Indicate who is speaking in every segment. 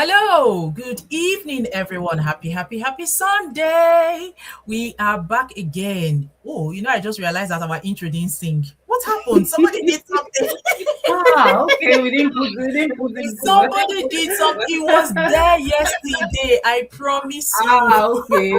Speaker 1: Hello, good evening, everyone. Happy Sunday. We are back again. Oh, I just realized that our intro didn't sing. What happened? Somebody did something.
Speaker 2: Okay. We didn't put it to
Speaker 1: Somebody did something. It was there yesterday. I promise you.
Speaker 2: okay.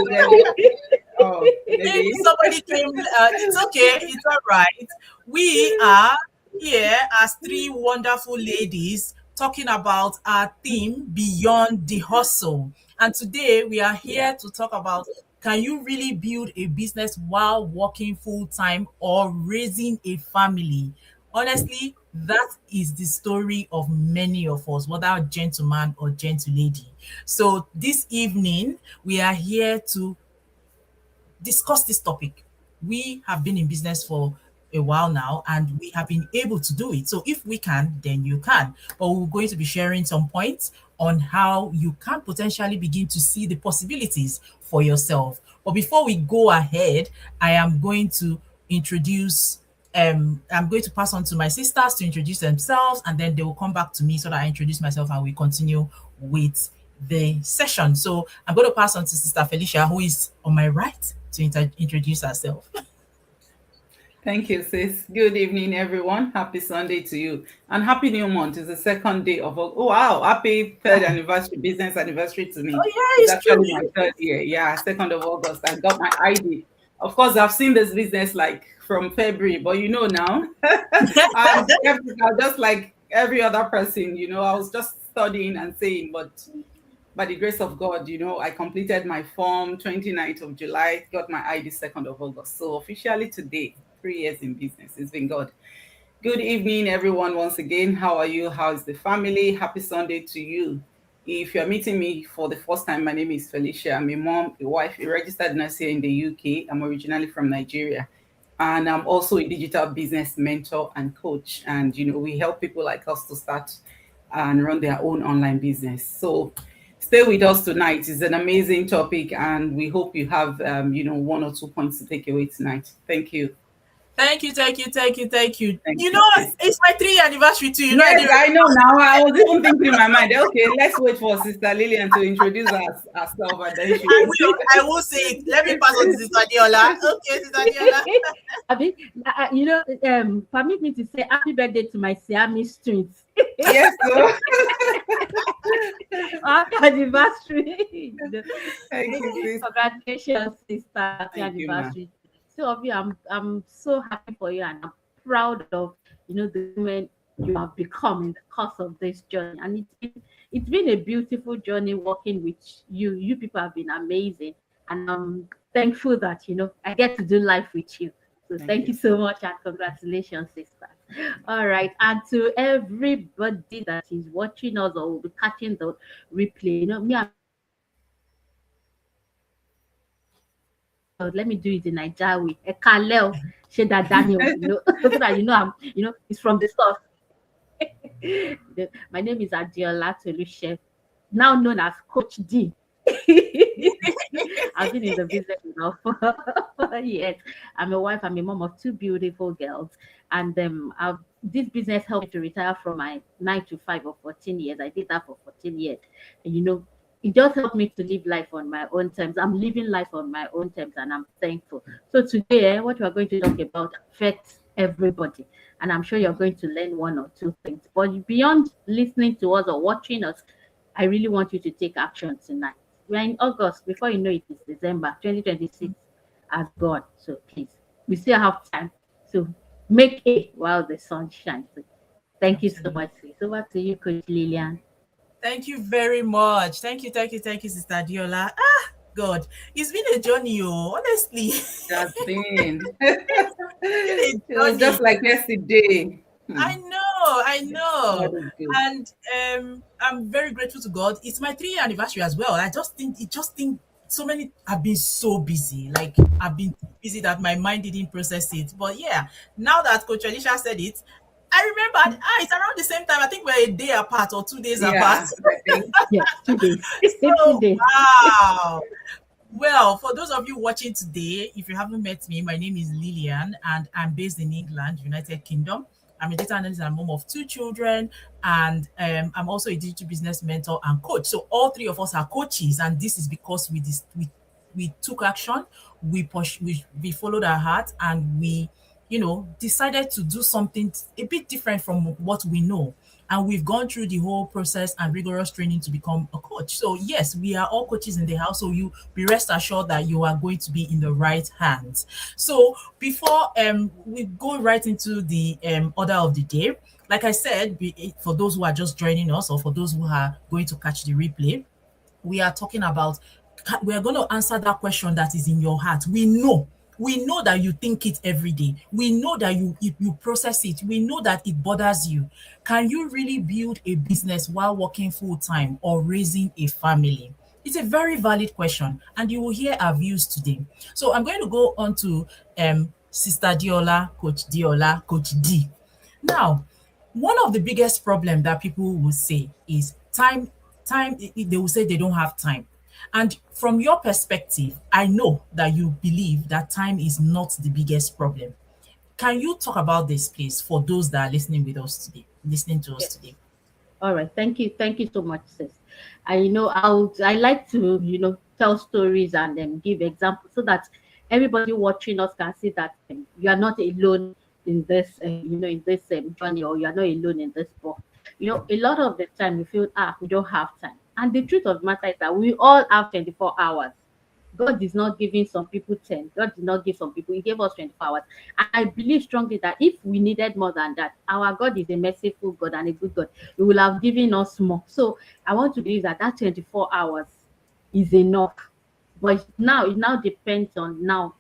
Speaker 1: Maybe
Speaker 2: Maybe.
Speaker 1: somebody came. It's okay. It's all right. We are here as three wonderful ladies talking about our theme, Beyond the Hustle. And today we are here to talk about, can you really build a business while working full time or raising a family? Honestly, that is the story of many of us, whether gentleman or gentle lady. So this evening, we are here to discuss this topic. We have been in business for a while now and we have been able to do it. So if we can, then you can. But we're going to be sharing some points on how you can potentially begin to see the possibilities for yourself. But before we go ahead, I am going to introduce I'm going to pass on to my sisters to introduce themselves and then they will come back to me so that I introduce myself and we continue with the session. So I'm going to pass on to Sister Felicia, who is on my right, to introduce herself.
Speaker 2: Thank you, sis. Good evening, everyone. Happy Sunday to you. And happy new month. It's the second day of oh wow, happy third anniversary, business anniversary to
Speaker 1: Oh
Speaker 2: me.
Speaker 1: yeah,
Speaker 2: It's
Speaker 1: it's true.
Speaker 2: actually my third year. Yeah, 2nd of August. I got my ID. Of course, I've seen this business like from February, but now, I'm skeptical, just like every other person, I was just studying and saying, but by the grace of God, I completed my form 29th of July, got my ID 2nd of August. So officially today, 3 years in business. It's been God. Good evening, everyone, once again. How are you? How is the family? Happy Sunday to you. If you're meeting me for the first time, my name is Felicia. I'm a mom, a wife, a registered nurse here in the UK. I'm originally from Nigeria. And I'm also a digital business mentor and coach. And, we help people like us to start and run their own online business. So stay with us tonight. It's an amazing topic. And we hope you have, one or two points to take away tonight. Thank you.
Speaker 1: Thank you.
Speaker 2: Thank you, sis.
Speaker 1: It's my 3-year anniversary too. I
Speaker 2: Yes,
Speaker 1: didn't.
Speaker 2: I know now. I was even thinking in my mind, okay, let's wait for Sister Lillian to introduce herself and then she will.
Speaker 1: I will say it. Let me pass on to Sister Diola. Okay, Sister Diola.
Speaker 3: Abi, permit me to say happy birthday to my Siamese twins.
Speaker 2: Yes, so
Speaker 3: Happy anniversary.
Speaker 2: thank you, sis.
Speaker 3: Congratulations, sister. Happy
Speaker 2: Thank you, ma.
Speaker 3: anniversary. So of you, I'm so happy for you and I'm proud of the woman you have become in the course of this journey. And it's been a beautiful journey working with you. You people have been amazing. And I'm thankful that I get to do life with you. So thank you so much and congratulations, sister. All right. And to everybody that is watching us or will be catching the replay, me, let me do it in Nigeria. Ekaleo, Sheda Daniel, so that it's from the source. My name is Adiola Tolushe, now known as Coach D. I've been in the business now for 4 years. I'm a wife, I'm a mom of two beautiful girls. And this business helped me to retire from my 9 to 5 or 14 years. I did that for 14 years. And it just helped me to live life on my own terms. I'm living life on my own terms and I'm thankful. So today, what we're going to talk about affects everybody. And I'm sure you're going to learn one or two things. But beyond listening to us or watching us, I really want you to take action tonight. We're in August. Before you know it, it's December 2026 has gone. So please, we still have time. So make it while the sun shines. So thank you so much, sis. Over to you, Coach Lillian.
Speaker 1: Thank you very much. Thank you, Sister Diola. God, it's been a journey, honestly.
Speaker 2: Just been.
Speaker 1: It's
Speaker 2: It
Speaker 1: been a
Speaker 2: was
Speaker 1: journey.
Speaker 2: just like yesterday.
Speaker 1: I know.
Speaker 2: God is good.
Speaker 1: And I'm very grateful to God. It's my 3-year anniversary as well. I just think so many have been so busy. Like I've been busy that my mind didn't process it. But yeah, now that Coach Alicia said it, I remembered, it's around the same time. I think we're a day apart or 2 days apart.
Speaker 2: Yeah, I think.
Speaker 3: Yes, 2 days.
Speaker 1: So
Speaker 3: 2 days.
Speaker 1: wow. Well, for those of you watching today, if you haven't met me, my name is Lillian and I'm based in England, United Kingdom. I'm a data analyst and mom of two children, and I'm also a digital business mentor and coach. So all three of us are coaches, and this is because we took action, we followed our heart, and we decided to do something a bit different from what we know. And we've gone through the whole process and rigorous training to become a coach. So yes, we are all coaches in the house. So you be rest assured that you are going to be in the right hands. So before we go right into the order of the day, like I said, for those who are just joining us or for those who are going to catch the replay, we are talking about, we are going to answer that question that is in your heart. We know that you think it every day. We know that you process it. We know that it bothers you. Can you really build a business while working full time or raising a family? It's a very valid question, and you will hear our views today. So I'm going to go on to Sister Diola, Coach Diola, Coach D. Now, one of the biggest problem that people will say is time. They will say they don't have time. And from your perspective, I know that you believe that time is not the biggest problem. Can you talk about this, please, for those that are listening to us
Speaker 3: Yes.
Speaker 1: today?
Speaker 3: All right. Thank you so much, sis. I like to tell stories and give examples so that everybody watching us can see that you are not alone in this in this journey, or you are not alone in this book. A lot of the time we feel we don't have time, and the truth of the matter is that we all have 24 hours. God is not giving some people 10. God did not give some people. He gave us 24 hours. And I believe strongly that if we needed more than that, our God is a merciful God and a good God. He will have given us more. So I want to believe that 24 hours is enough. But now it now depends on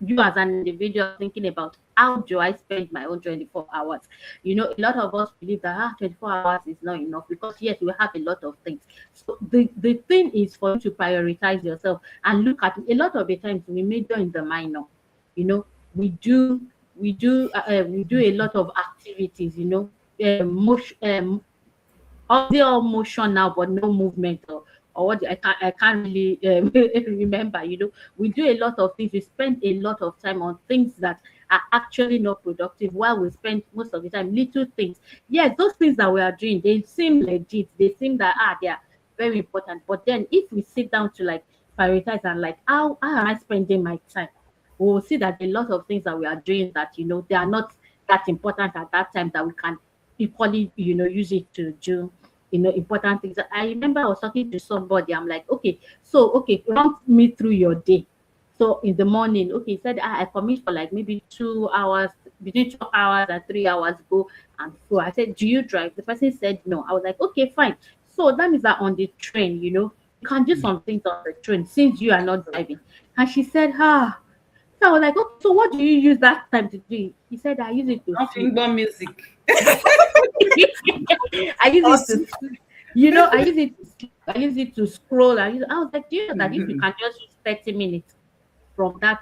Speaker 3: you as an individual thinking about how do I spend my own 24 hours. A lot of us believe that 24 hours is not enough because yes, we have a lot of things. So the thing is for you to prioritize yourself and look at a lot of the times we major in the minor. You know, we do we do a lot of activities, motion, all motion now, but no movement or what I can't really remember. We do a lot of things. We spend a lot of time on things that are actually not productive, while we spend most of the time little things. Yes, those things that we are doing, they seem legit. They seem that they are very important. But then if we sit down to like prioritize and like how am I spending my time, we will see that a lot of things that we are doing that they are not that important at that time, that we can equally use it to do important things. I remember I was talking to somebody. I'm like, okay, run me through your day. So in the morning, okay, he said I commit for like maybe 2 hours, between 2 hours and 3 hours, go and go. I said, do you drive? The person said no. I was like, okay, fine. So that means that on the train, you can do some things on the train since you are not driving. And she said, So I was like, okay, so what do you use that time to do? He said, I use it to
Speaker 2: Nothing
Speaker 3: sleep.
Speaker 2: but music.
Speaker 3: I use it
Speaker 1: Awesome.
Speaker 3: to sleep. I use it to sleep. I use it to scroll. I was like, do you know that if you can just use 30 minutes from that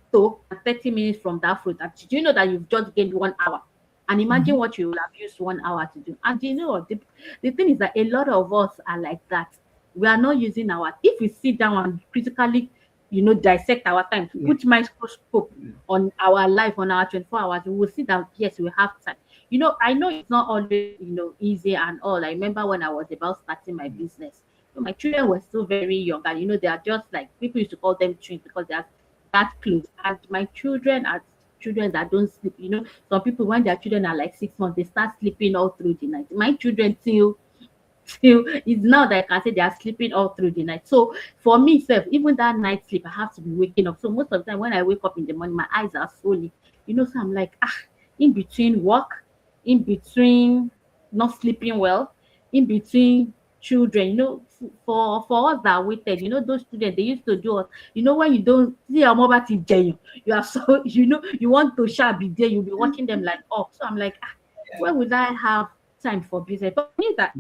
Speaker 3: stove and 30 minutes from that fruit, and do you know that you've just gained 1 hour? And imagine what you will have used 1 hour to do. And the thing is that a lot of us are like that. We are not using if we sit down and critically dissect our time, to put microscope on our life, on our 24 hours, we will see that yes, we have time. I know it's not always easy and all. I remember when I was about starting my business, my children were still very young, and they are just like, people used to call them twins because they are that close. And my children are children that don't sleep. Some people, when their children are like 6 months, they start sleeping all through the night. My children till it's now that I can say they are sleeping all through the night. So for me, self, even that night sleep, I have to be waking up. So most of the time when I wake up in the morning, my eyes are swollen. So I'm like, in between work, in between not sleeping well, in between children, for us that waited, those students, they used to do us, when you don't see your mobile TV, you are so, you want to shall be there, you'll be watching them like, so I'm like, where would I have time for business? But I knew that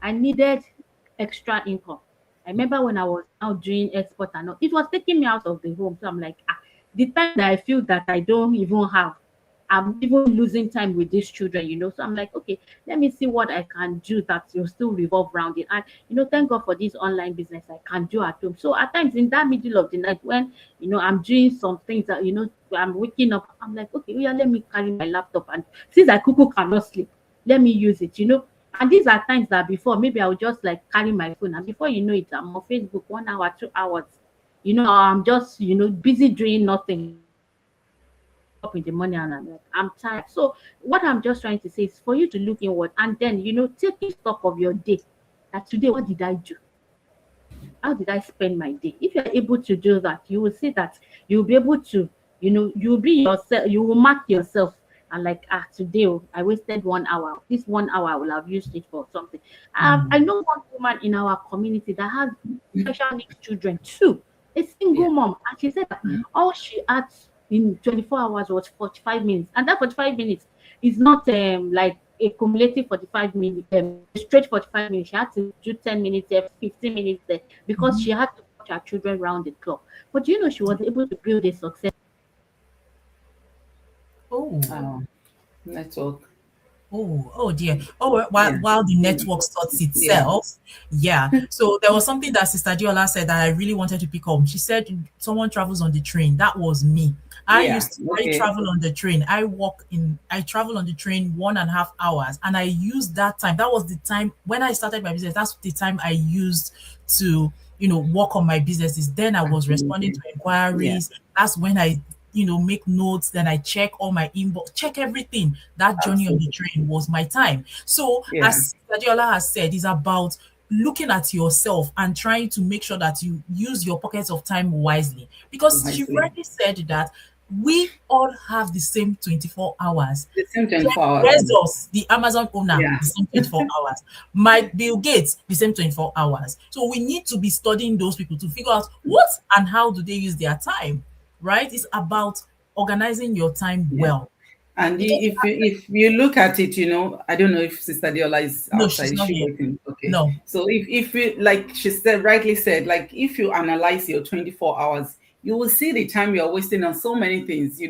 Speaker 3: I needed extra income. I remember when I was out doing export and all, it was taking me out of the home. So I'm like, the time that I feel that I don't even have, I'm even losing time with these children. So I'm like, okay, let me see what I can do that will still revolve around it. And thank God for this online business I can do at home. So at times in that middle of the night when I'm doing some things that I'm waking up, I'm like, okay, yeah, let me carry my laptop, and since I cuckoo cannot sleep, let me use it. And these are times that before maybe I would just like carry my phone, and before you know it, I'm on Facebook 1 hour, 2 hours. I'm just busy doing nothing up in the morning, and I'm like, I'm tired. So what I'm just trying to say is for you to look inward, and then taking stock of your day. That today, what did I do? How did I spend my day? If you're able to do that, you will see that you'll be able to, you'll be yourself, you will mark yourself and like, today I wasted 1 hour. This 1 hour I will have used it for something. I know one woman in our community that has special needs children too, a single mom, and she said that all she had in 24 hours was 45 minutes, and that 45 minutes is not like a cumulative 45 minutes, straight 45 minutes. She had to do 10 minutes there, 15 minutes there, because she had to watch her children round the clock. But she was able to build a success.
Speaker 1: Oh,
Speaker 2: network.
Speaker 1: Oh dear. Oh, while the network sorts itself. Yeah. So there was something that Sister Diola said that I really wanted to pick up. She said someone travels on the train. That was me. I travel on the train. I travel on the train 1.5 hours, and I used that time. That was the time when I started my business. That's the time I used to, work on my businesses. Then I was responding to inquiries. That's when I make notes, then I check all my inbox, check everything. That journey on the train was my time. So as Adiola has said, it's about looking at yourself and trying to make sure that you use your pockets of time wisely. Because she rightly said that we all have the same 24 hours.
Speaker 2: The same 24 hours.
Speaker 1: Bezos, the Amazon owner, the same 24 hours. Mike Bill Gates, the same 24 hours. So we need to be studying those people to figure out what and how do they use their time. Right? It's about organizing your time well.
Speaker 2: And if you look at it, I don't know if Sister Diola is outside.
Speaker 1: No, she's not here.
Speaker 2: Okay.
Speaker 1: No.
Speaker 2: So if you, like she rightly said, like if you analyze your 24 hours, you will see the time you're wasting on so many things,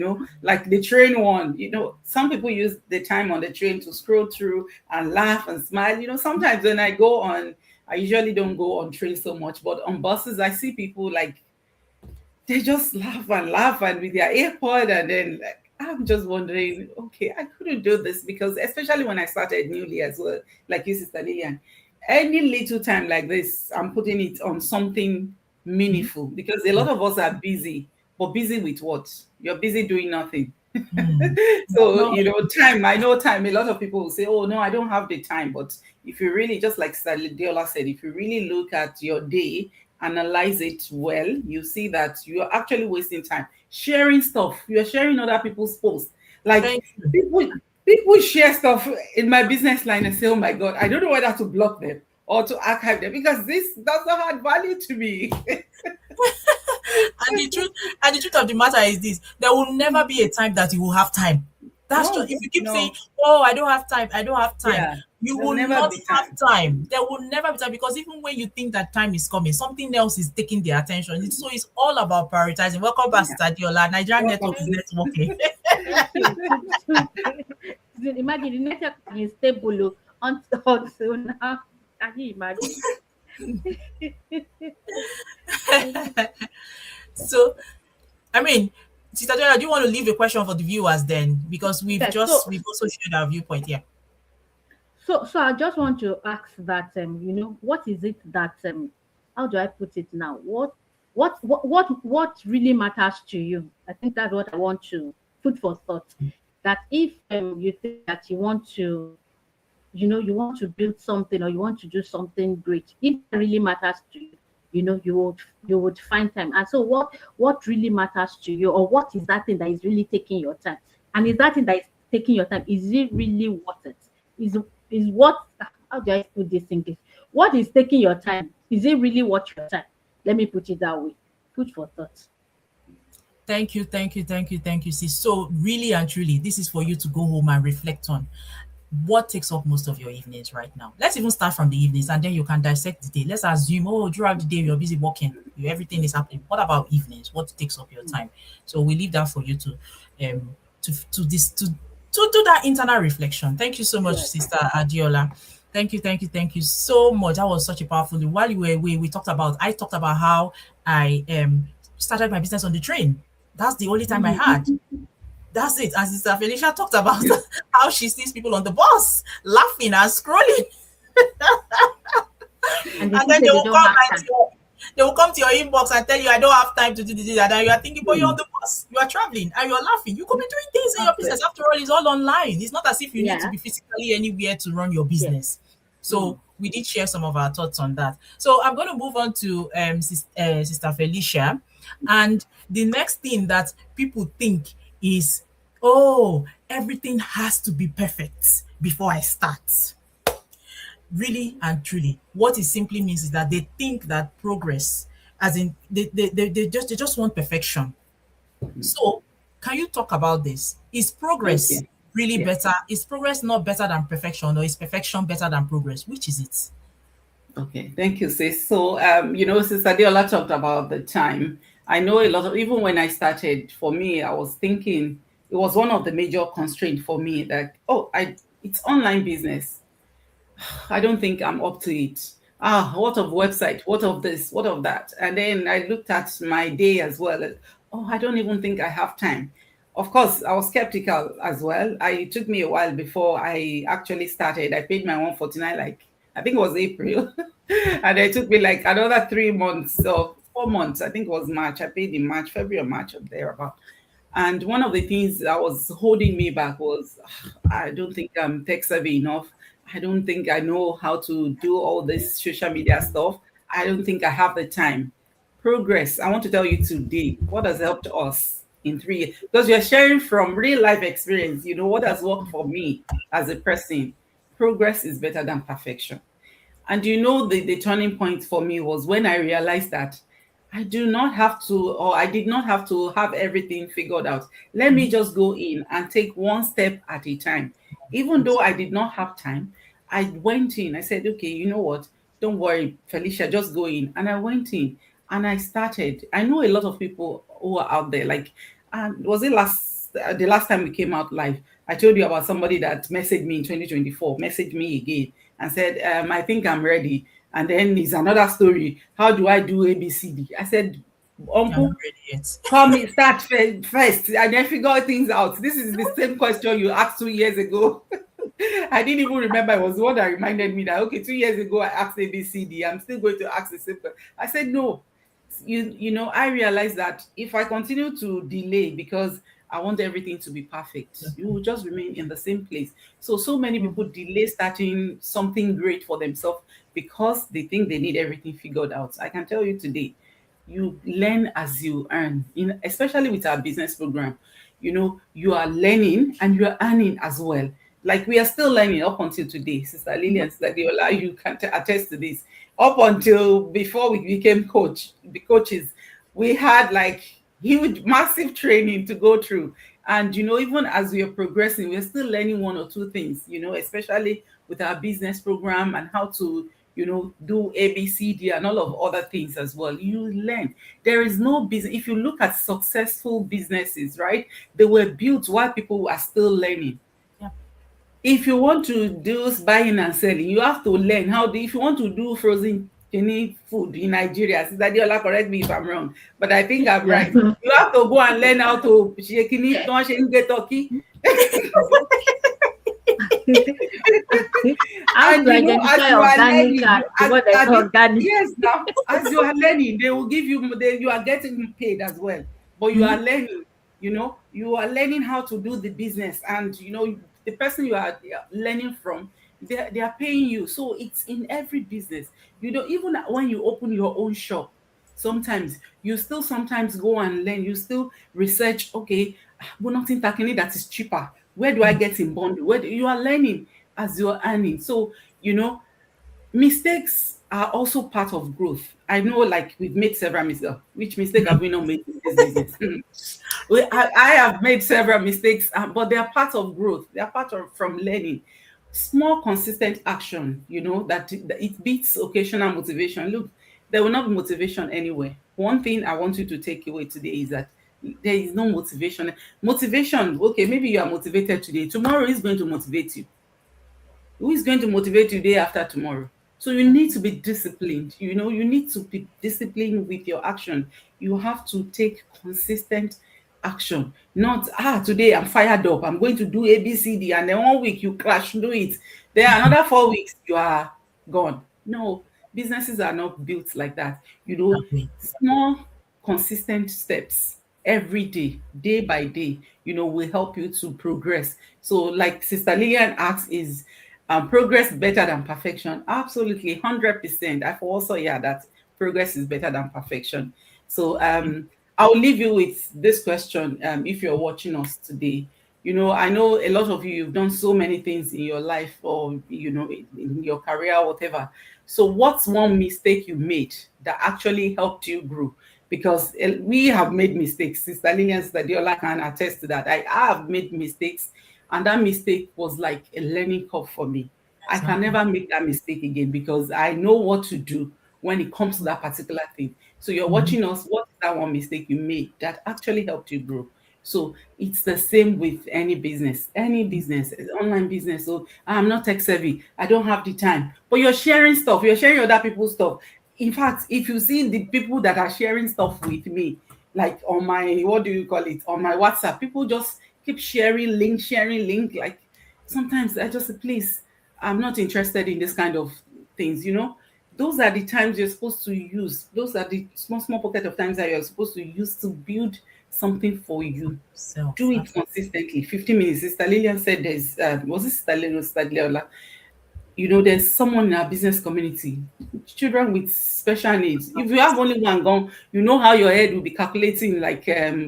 Speaker 2: like the train one. Some people use the time on the train to scroll through and laugh and smile. Sometimes when I usually don't go on trains so much, but on buses, I see people like, they just laugh and with their AirPod, and then I'm just wondering, okay, I couldn't do this, because especially when I started newly as well, like you, Sister Lillian, any little time like this, I'm putting it on something meaningful, because a lot of us are busy, but busy with what? You're busy doing nothing. So, time, I know time, a lot of people will say, oh, no, I don't have the time. But if you really, just like Sister Diola said, if you really look at your day, analyze it well, you see that you're actually wasting time sharing stuff. You're sharing other people's posts. Like people share stuff in my business line and say, oh my God, I don't know whether to block them or to archive them, because this does not add value to me.
Speaker 1: And the truth of the matter is this: there will never be a time that you will have time. That's just, if you keep saying, oh, I don't have time, you will not have time. There will never be time, because even when you think that time is coming, something else is taking their attention. So it's all about prioritizing. Welcome back, Sister Diola. Nigerian network is networking.
Speaker 3: Imagine the network is stable until now. Can you imagine?
Speaker 1: So, I mean, Sister Diola, do you want to leave a question for the viewers then? Because we've also shared our viewpoint here.
Speaker 3: So I just want to ask that, what is it that, how do I put it now? What really matters to you? I think that's what I want to put for thought. That if you think that you want to, you want to build something, or you want to do something great, if it really matters to you, you would find time. And so what really matters to you, or what is that thing that is really taking your time? And is that thing that is taking your time, is it really worth it? Is what, how do I put this in? What is taking your time? Is it really worth your time? Let me put it that way. Food for thought.
Speaker 1: Thank you, sis. So really and truly, this is for you to go home and reflect on. What takes up most of your evenings right now? Let's even start from the evenings, and then you can dissect the day. Let's assume, throughout the day you're busy working, everything is happening. What about evenings? What takes up your time? So we leave that for you to to this to do that internal reflection. Thank you so much,
Speaker 3: Yes.
Speaker 1: Sister Adiola. Thank you so much. That was such a powerful. While you were away, I talked about how I started my business on the train. That's the only time I had. That's it. And Sister Felicia talked about how she sees people on the bus laughing and scrolling,
Speaker 3: And
Speaker 1: and
Speaker 3: they
Speaker 1: then
Speaker 3: say they don't have time.
Speaker 1: they will come to your inbox and tell you, I don't have time to do this, and then you are thinking, but you're on the bus, you are traveling, and you're laughing. You could be doing things in your business. After all, it's all online. It's not as if you need to
Speaker 3: Yeah.
Speaker 1: be physically anywhere to run your
Speaker 3: Yes.
Speaker 1: business. So we did share some of our thoughts on that. So I'm going to move on to Sister Felicia. And the next thing that people think is, oh, everything has to be perfect before I start. Really and truly, what it simply means is that they think that progress, as in they just want perfection. So can you talk about this? Is progress
Speaker 2: Okay.
Speaker 1: really
Speaker 2: Yeah.
Speaker 1: better? Is progress not better than perfection, or is perfection better than progress? Which is it?
Speaker 2: Okay, thank you, sis. So, Sister Diola talked about the time. I know a lot of, even when I started, for me, I was thinking it was one of the major constraints for me that, it's online business. I don't think I'm up to it. What of website? What of this? What of that? And then I looked at my day as well. Oh, I don't even think I have time. Of course, I was skeptical as well. It took me a while before I actually started. I paid my 149, like I think it was April, and it took me like another 3 months, so 4 months. I think it was March. I paid in March, February or March or thereabout. And one of the things that was holding me back was I don't think I'm tech savvy enough. I don't think I know how to do all this social media stuff. I don't think I have the time. Progress. I want to tell you today what has helped us in 3 years because you're sharing from real life experience. You know what has worked for me as a person. Progress is better than perfection. And the turning point for me was when I realized that I do not have to, or I did not have to have everything figured out. Let me just go in and take one step at a time. Even though I did not have time, I went in. I said, okay, you know what? Don't worry, Felicia, just go in. And I went in and I started. I know a lot of people who are out there. Like, was it the last time we came out live? I told you about somebody that messaged me in 2024, messaged me again and said, I think I'm ready. And then it's another story. How do I do ABCD? I said,
Speaker 1: You're not
Speaker 2: Uncle,
Speaker 1: ready yet.
Speaker 2: come in, start first, and then figure things out. This is the same question you asked 2 years ago. I didn't even remember. It was the one that reminded me that, okay, 2 years ago I asked ABCD. I'm still going to ask the same question. I said, no. I realized that if I continue to delay because I want everything to be perfect, you will just remain in the same place. So many people delay starting something great for themselves because they think they need everything figured out. I can tell you today, you learn as you earn, especially with our business program. You are learning and you are earning as well. Like we are still learning up until today, Sister Lily and Sister Diola, you can attest to this. Up until before we became the coaches, we had like huge, massive training to go through. And even as we are progressing, we're still learning one or two things, especially with our business program and how to, do ABCD and all of other things as well. You learn. There is no business. If you look at successful businesses, right, they were built while people are still learning.
Speaker 1: Yeah.
Speaker 2: If you want to do buying and selling, you have to learn if you want to do frozen food in Nigeria, Sister Diola, correct me if I'm wrong, but I think I'm
Speaker 3: Yeah.
Speaker 2: right. You have to go and learn how to get turkey.
Speaker 3: How
Speaker 2: And
Speaker 3: to
Speaker 2: as
Speaker 3: identify
Speaker 2: you are
Speaker 3: organic
Speaker 2: learning,
Speaker 3: and what is organic?
Speaker 2: yes, now as you are learning, they will give you, you are getting paid as well. But you are learning, you are learning how to do the business, and the person you are learning from, they are paying you. So it's in every business. Even when you open your own shop, sometimes you still sometimes go and learn. You still research. Okay, but nothing takini that is cheaper. Where do I get in bundle? You are learning as you are earning. So mistakes are also part of growth. I know, like we've made several mistakes. Which mistake have we not made in this business? I have made several mistakes, but they are part of growth. They are part of from learning. Small, consistent action. That it beats occasional motivation. Look, there will not be motivation anywhere. One thing I want you to take away today is that There is no motivation. Motivation, okay, maybe you are motivated today. Tomorrow is going to motivate you. Who is going to motivate you day after tomorrow? So you need to be disciplined. You need to be disciplined with your action. You have to take consistent action. Not today I'm fired up. I'm going to do ABCD, and then 1 week you crash, do it. Then another 4 weeks you are gone. No, businesses are not built like that.
Speaker 1: Okay.
Speaker 2: Small, consistent steps every day, day by day, will help you to progress. So, like Sister Lillian asks, is progress better than perfection? Absolutely, 100%. I've also heard that progress is better than perfection. So, I'll leave you with this question. If you're watching us today, I know a lot of you've done so many things in your life, or in your career, whatever. So what's one mistake you made that actually helped you grow? Because we have made mistakes. Sister Lillian, Sister Diola can attest to that. I have made mistakes, and that mistake was like a learning curve for me. I can never make that mistake again, because I know what to do when it comes to that particular thing. So you're watching us. What is that one mistake you made that actually helped you grow? So it's the same with any business, online business. So I'm not tech savvy. I don't have the time. But you're sharing stuff. You're sharing other people's stuff. In fact, if you see the people that are sharing stuff with me, like on my, what do you call it, on my WhatsApp, people just keep sharing link. Like sometimes I just say, please, I'm not interested in this kind of things. Those are the times you're supposed to use. Those are the small pocket of times that you're supposed to use to build something for you.
Speaker 1: So,
Speaker 2: Do it consistently. 15 minutes. Sister Lillian said was it Sister Lillian or Sister Leola? There's someone in our business community, children with special needs. If you have only one gone, you know how your head will be calculating like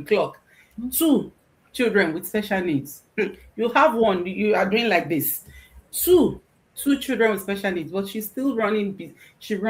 Speaker 2: clock. 2 children with special needs. You have one, you are doing like this. Two children with special needs, but she's still running. She's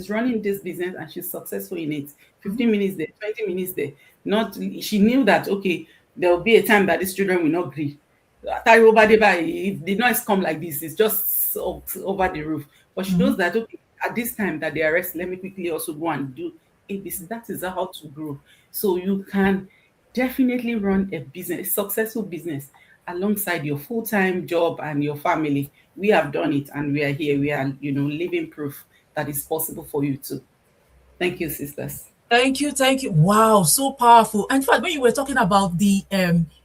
Speaker 2: running this business, and she's successful in it. 15 minutes there, 20 minutes there. Not She knew that, okay, there will be a time that these children will not agree. If the noise come like this, it's just over the roof. But she knows that, okay, at this time that they are resting, let me quickly also go and do ABC. That is how to grow. So you can definitely run a business, a successful business, alongside your full-time job and your family. We have done it, and we are here. We are, living proof that it's possible for you too. Thank you, sisters.
Speaker 1: thank you, thank you. Wow, so powerful. And in fact, when you were talking about the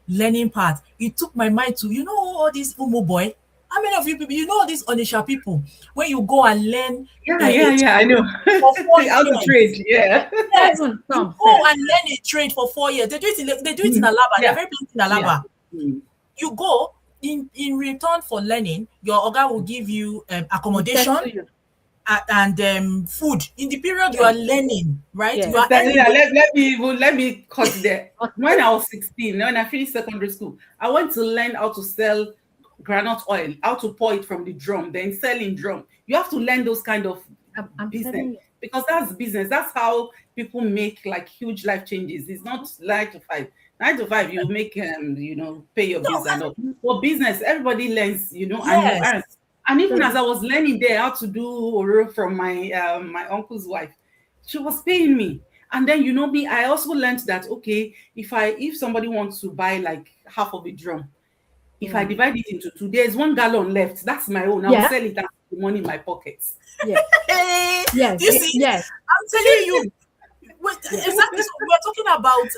Speaker 1: learning part, it took my mind to, all these Umu boy. How many of you people, all these Onisha people, when you go and learn
Speaker 2: Yeah, I know.
Speaker 1: for 4
Speaker 2: How to
Speaker 1: years,
Speaker 2: trade, yeah.
Speaker 1: yes,
Speaker 3: Even
Speaker 1: you
Speaker 3: some
Speaker 1: go
Speaker 3: self.
Speaker 1: and learn a trade for 4 years. They do it in Alaba. They're
Speaker 2: Yeah.
Speaker 1: very big in Alaba.
Speaker 2: Mm.
Speaker 1: You go in return for learning, your oga will give you
Speaker 3: Settle
Speaker 1: accommodation
Speaker 3: you.
Speaker 1: and food in the period you are learning, right?
Speaker 3: Yes.
Speaker 1: You are
Speaker 2: Sister
Speaker 1: earning.
Speaker 2: Lillian, let me cut there.
Speaker 3: Okay.
Speaker 2: When I was 16, when I finished secondary school, I went to learn how to sell granite oil, how to pour it from the drum, then sell in drum. You have to learn those kind of
Speaker 3: I'm telling
Speaker 2: business,
Speaker 3: you.
Speaker 2: because that's business. That's how people make like huge life changes. It's not 9 to 5. 9 to 5, you make pay your bills and all. For business, everybody learns, and you
Speaker 1: Yes.
Speaker 2: earn. And even as I was learning there how to do oro from my uncle's wife, she was paying me. And then me, I also learned that, okay, if somebody wants to buy like half of a drum, if I divide it into 2, there's 1 gallon left. That's my own. I'll
Speaker 3: Yeah.
Speaker 2: sell it and put the money in my pockets.
Speaker 3: Yes.
Speaker 1: Hey,
Speaker 3: Yes.
Speaker 1: you see,
Speaker 3: Yes.
Speaker 1: I'm telling you, exactly. So we're talking about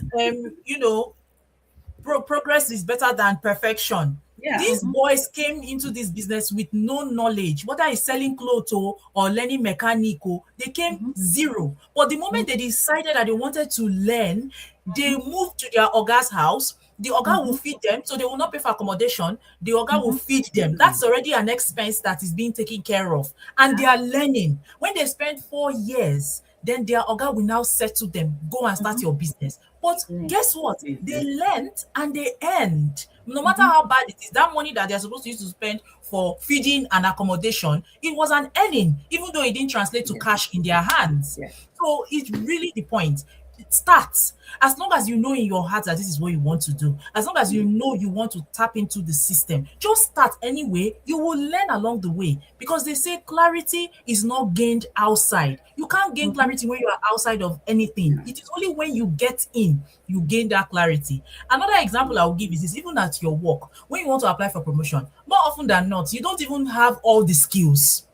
Speaker 1: progress is better than perfection.
Speaker 2: Yeah.
Speaker 1: These boys came into this business with no knowledge, whether it's selling clothes or learning mechanical. They came zero. But the moment they decided that they wanted to learn, they moved to their oga's house. The oga will feed them, so they will not pay for accommodation. The oga will feed them. That's already an expense that is being taken care of. And they are learning. When they spend 4 years, then their oga will now settle them, go and start your business. But guess what? They learned and they earned. No matter how bad it is, that money that they're supposed to use to spend for feeding and accommodation, it was an earning, even though it didn't translate to cash in their hands.
Speaker 2: Yeah.
Speaker 1: So it's really the point. Start. As long as you know in your heart that this is what you want to do, as long as you know you want to tap into the system, just start anyway. You will learn along the way, because they say clarity is not gained outside. You can't gain
Speaker 3: Mhm.
Speaker 1: clarity when you are outside of anything.
Speaker 2: Yeah.
Speaker 1: It is only when you get in you gain that clarity. Another example I will give is this: even at your work, when you want to apply for promotion, more often than not, you don't even have all the skills.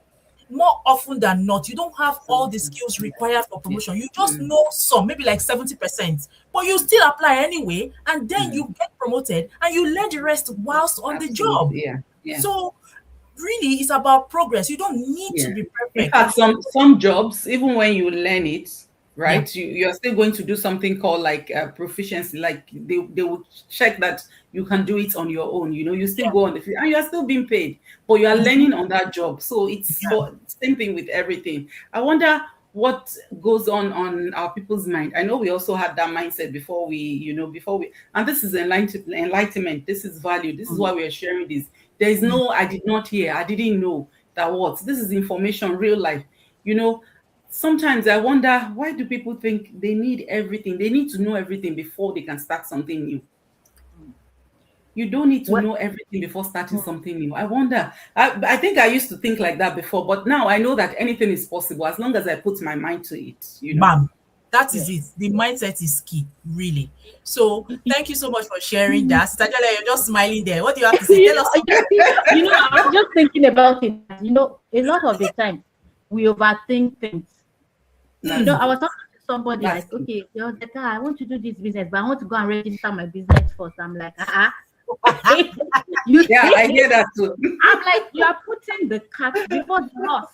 Speaker 1: More often than not, you don't have all the
Speaker 2: Something.
Speaker 1: skills
Speaker 2: Yeah.
Speaker 1: required for
Speaker 2: Yeah.
Speaker 1: promotion. You just
Speaker 2: Mm,
Speaker 1: know some, maybe like 70%, but you still apply anyway, and then
Speaker 2: mm.
Speaker 1: you get promoted and you learn the rest whilst on the job.
Speaker 2: Absolutely. Yeah. Yeah.
Speaker 1: So really, it's about progress. You don't need to
Speaker 2: Yeah.
Speaker 1: be
Speaker 2: In
Speaker 1: perfect.
Speaker 2: fact, some jobs, even when you learn it,
Speaker 1: Yeah,
Speaker 2: right, you're still going to do something called like proficiency. Like they will check that you can do it on your own. You know, you still
Speaker 1: yeah,
Speaker 2: go on the field and you are still being paid, but you are learning on that job. So it's
Speaker 1: yeah.
Speaker 2: for same thing with everything. I wonder what goes on our people's mind. I know we also had that mindset before we, before we, and this is enlightenment. This is value. This is
Speaker 3: Mm.
Speaker 2: why we are sharing this. There is
Speaker 1: Mm.
Speaker 2: no, I did not hear, I didn't know that what this is information, real life. You know, sometimes I wonder, why do people think they need everything? They need to know everything before they can start something new. You don't need to
Speaker 3: Well,
Speaker 2: know everything before starting
Speaker 3: mm,
Speaker 2: something new. I wonder. I think I used to think like that before, but now I know that anything is possible as long as I put my mind to it.
Speaker 1: Bam. That is
Speaker 3: yes.
Speaker 1: it. The mindset is key, really. So
Speaker 3: You
Speaker 1: thank you so much for sharing that. Sister Jola, you're just smiling there. What do you have to say?
Speaker 3: you
Speaker 1: Tell
Speaker 3: know,
Speaker 1: us something.
Speaker 3: I was just thinking about it. A lot of the time we overthink things.
Speaker 2: That's
Speaker 1: Mm.
Speaker 3: I was
Speaker 2: true.
Speaker 3: talking to somebody
Speaker 2: That's
Speaker 3: like,
Speaker 2: true.
Speaker 3: okay, the other guy, I want to do this business, but I want to go and register my business first. I'm like, you
Speaker 2: Yeah, I
Speaker 3: think?
Speaker 2: hear that too.
Speaker 3: I'm like, you are putting the cat before the horse.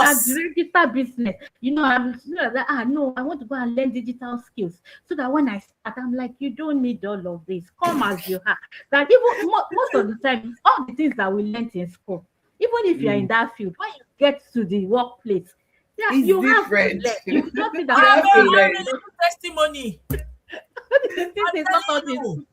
Speaker 3: That
Speaker 1: Us.
Speaker 3: register business. That, no, I want to go and learn digital skills so that when I start, I'm like, you don't need all of this. Come as you are. That even most of the time, it's all the things that we learned in school. Even if you're in
Speaker 2: Mm.
Speaker 3: that field, when you get to the workplace, yeah,
Speaker 2: It's
Speaker 3: you have to
Speaker 2: different.
Speaker 3: learn. You will just see
Speaker 2: You
Speaker 3: that,
Speaker 1: I'm
Speaker 2: have
Speaker 1: a,
Speaker 2: to
Speaker 3: okay,
Speaker 1: I'm
Speaker 2: learn.
Speaker 1: a living testimony.
Speaker 3: this
Speaker 1: I'm
Speaker 3: is not all
Speaker 1: telling
Speaker 3: this.
Speaker 1: you,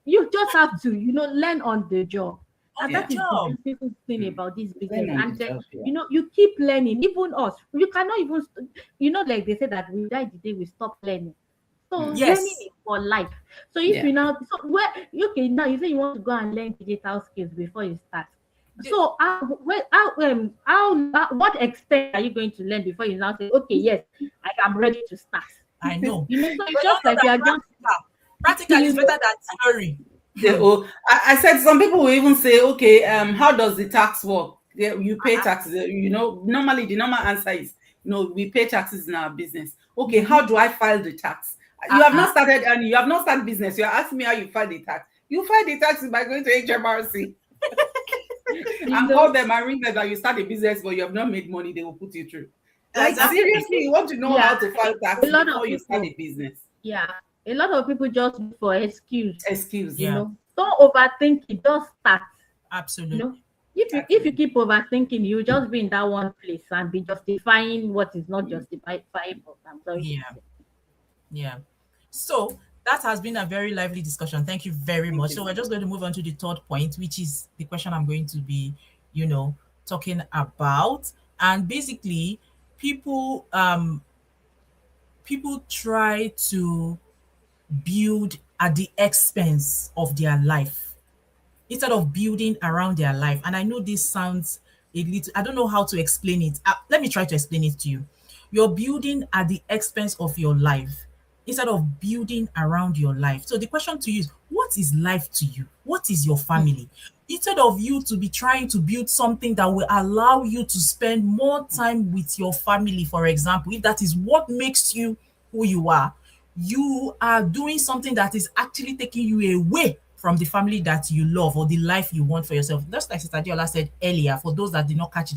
Speaker 3: You just have to, learn on the job.
Speaker 1: on
Speaker 3: And
Speaker 1: the
Speaker 2: Yeah.
Speaker 3: that is the
Speaker 1: job.
Speaker 3: beautiful thing
Speaker 2: Mm.
Speaker 3: about this
Speaker 2: Learn
Speaker 3: business.
Speaker 2: on the
Speaker 3: And then,
Speaker 2: job. Yeah.
Speaker 3: you keep learning. Even us, you cannot even, like they say that we die the day we stop learning. So
Speaker 2: Mm.
Speaker 3: learning
Speaker 1: Yes.
Speaker 3: is for life. So if
Speaker 2: Yeah.
Speaker 3: you now, so where, okay, now you say you want to go and learn digital skills before you start.
Speaker 1: The-
Speaker 3: So what extent are you going to learn before you now say, okay, yes, I am ready to start?
Speaker 1: I know.
Speaker 3: So
Speaker 1: But
Speaker 3: it's
Speaker 1: you
Speaker 3: just
Speaker 1: know
Speaker 3: like you
Speaker 1: that
Speaker 3: are just,
Speaker 1: practical is
Speaker 3: you
Speaker 1: better
Speaker 3: know,
Speaker 1: than theory.
Speaker 2: Yeah, oh, I said some people will even say, okay, how does the tax work? Yeah, you pay taxes. Normally the normal answer is no, we pay taxes in our business. Okay,
Speaker 1: Mhm.
Speaker 2: how do I file the tax? You have
Speaker 1: Uh-uh.
Speaker 2: not started and you have not started business. You're asking me how you file the tax. You file the taxes by going to HMRC
Speaker 3: you
Speaker 2: and call
Speaker 3: know,
Speaker 2: them and ring them that you start a business, but you have not made money, they will put you through. Like
Speaker 1: Exactly.
Speaker 2: seriously, you want to know
Speaker 3: yeah,
Speaker 2: how to file
Speaker 3: a
Speaker 2: tax
Speaker 3: lot of
Speaker 2: before you start a
Speaker 3: people,
Speaker 2: business.
Speaker 3: yeah, a lot of people just look for excuse.
Speaker 2: Excuse.
Speaker 1: Yeah,
Speaker 3: Don't overthink it. Just start. You know,
Speaker 1: absolutely.
Speaker 3: if you keep overthinking, you just be in that one place and be justifying what is not
Speaker 2: Mm.
Speaker 3: justifiable. I'm sorry to
Speaker 1: Yeah,
Speaker 3: say.
Speaker 1: yeah. So that has been a very lively discussion. Thank you very
Speaker 2: Thank
Speaker 1: much.
Speaker 2: you
Speaker 1: So
Speaker 2: so
Speaker 1: we're just
Speaker 2: much.
Speaker 1: going to move on to the third point, which is the question I'm going to be, you know, talking about. And basically, people people try to build at the expense of their life instead of building around their life. And I know this sounds a little, I don't know how to explain it. Let me try to explain it to you. You're building at the expense of your life instead of building around your life. So the question to you is, what is life to you? What is your family? Instead of you to be trying to build something that will allow you to spend more time with your family, for example, if that is what makes you who you are doing something that is actually taking you away from the family that you love or the life you want for yourself. Just like Sister Diola said earlier, for those that did not catch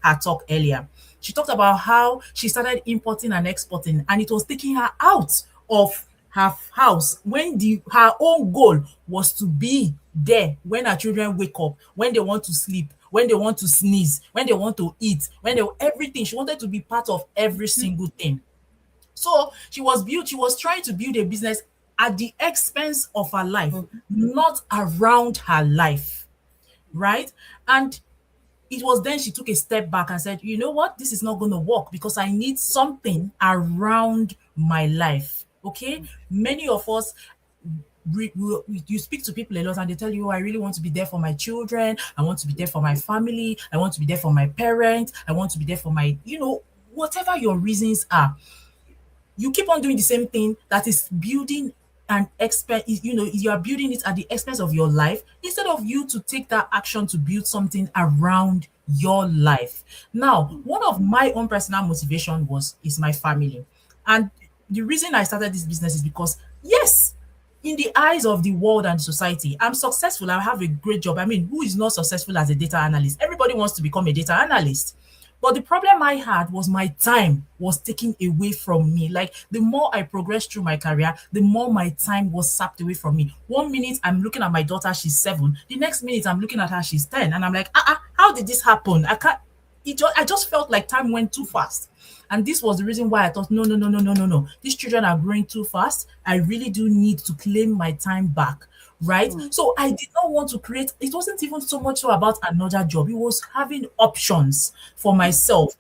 Speaker 1: her talk earlier, she talked about how she started importing and exporting, and it was taking her out of her house when her own goal was to be there when her children wake up, when they want to sleep, when they want to sneeze, when they want to eat, when they everything. She wanted to be part of every single thing. So she was trying to build a business at the expense of her life,
Speaker 3: Mhm.
Speaker 1: not around her life, right? And it was then she took a step back and said, you know what, this is not going to work because I need something around my life. Okay. Many of us, you speak to people a lot and they tell you, "Oh, I really want to be there for my children. I want to be there for my family. I want to be there for my parents. I want to be there for my, whatever your reasons are." You keep on doing the same thing that is building an expense, you are building it at the expense of your life instead of you to take that action to build something around your life. Now, one of my own personal motivation is my family. And the reason I started this business is because, yes, in the eyes of the world and society, I'm successful. I have a great job. I mean, who is not successful as a data analyst? Everybody wants to become a data analyst. But the problem I had was my time was taken away from me. Like the more I progressed through my career, the more my time was sapped away from me. 1 minute I'm looking at my daughter, she's 7. The next minute I'm looking at her, she's 10. And I'm like, how did this happen? I just felt like time went too fast. And this was the reason why I thought, no, no, no, no, no, no, no. These children are growing too fast. I really do need to claim my time back. Right. So I did not want to create, it wasn't even so much so about another job. It was having options for myself,